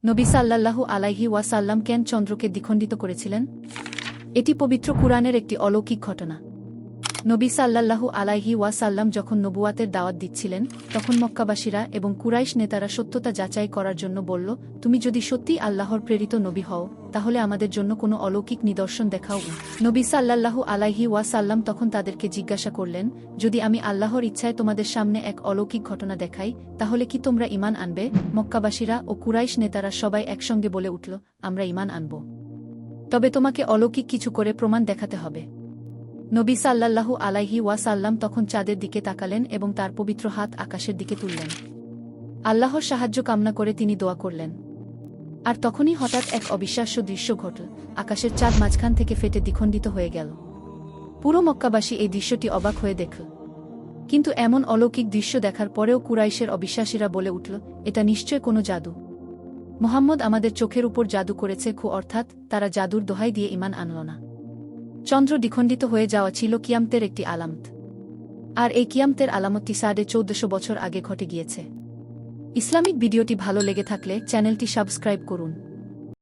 নবী সাল্লাল্লাহু আলাইহি ওয়াসাল্লাম কেন চন্দ্রকে দ্বিখণ্ডিত করেছিলেন? এটি পবিত্র কুরআনের একটি অলৌকিক ঘটনা। নবী সাল্লাল্লাহু আলাইহি ওয়াসাল্লাম যখন নবুয়াতের দাওয়াত দিচ্ছিলেন, তখন মক্কাবাসীরা এবং কুরাইশ নেতারা সত্যতা যাচাই করার জন্য বলল, তুমি যদি সত্যিই আল্লাহর প্রেরিত নবী হও, তাহলে আমাদের জন্য কোনো অলৌকিক নিদর্শন দেখাও। নবী সাল্লাল্লাহু আলাইহি ওয়াসাল্লাম তখন তাদেরকে জিজ্ঞাসা করলেন, যদি আমি আল্লাহর ইচ্ছায় তোমাদের সামনে এক অলৌকিক ঘটনা দেখাই, তাহলে কি তোমরা ঈমান আনবে? মক্কাবাসীরা ও কুরাইশ নেতারা সবাই একসঙ্গে বলে উঠল, আমরা ঈমান আনব। তবে তোমাকে অলৌকিক কিছু করে প্রমাণ দেখাতে হবে। নবী সাল্লাল্লাহু আলাইহি ওয়াসাল্লাম তখন চাঁদের দিকে তাকালেন এবং তার পবিত্র হাত আকাশের দিকে তুললেন। আল্লাহর সাহায্য কামনা করে তিনি দোয়া করলেন। আর তখনই হঠাৎ এক অবিশ্বাস্য দৃশ্য ঘটল, আকাশের চাঁদ মাঝখান থেকে ফেটে দ্বিখণ্ডিত হয়ে গেল। পুরো মক্কাবাসী এই দৃশ্যটি অবাক হয়ে দেখল। কিন্তু এমন অলৌকিক দৃশ্য দেখার পরেও কুরাইশের অবিশ্বাসীরা বলে উঠল, এটা নিশ্চয় কোনো জাদু। মুহাম্মদ আমাদের চোখের উপর জাদু করেছে। অর্থাৎ তারা জাদুর দোহাই দিয়ে ঈমান আনল না। চন্দ্র দ্বিখণ্ডিত হয়ে যাওয়া ছিল কিয়ামতের একটি আলামত। আর এই কিয়ামতের আলামতটি 1450 বছর আগে ঘটে গিয়েছে। ইসলামিক ভিডিওটি ভালো লেগে থাকলে চ্যানেলটি সাবস্ক্রাইব করুন।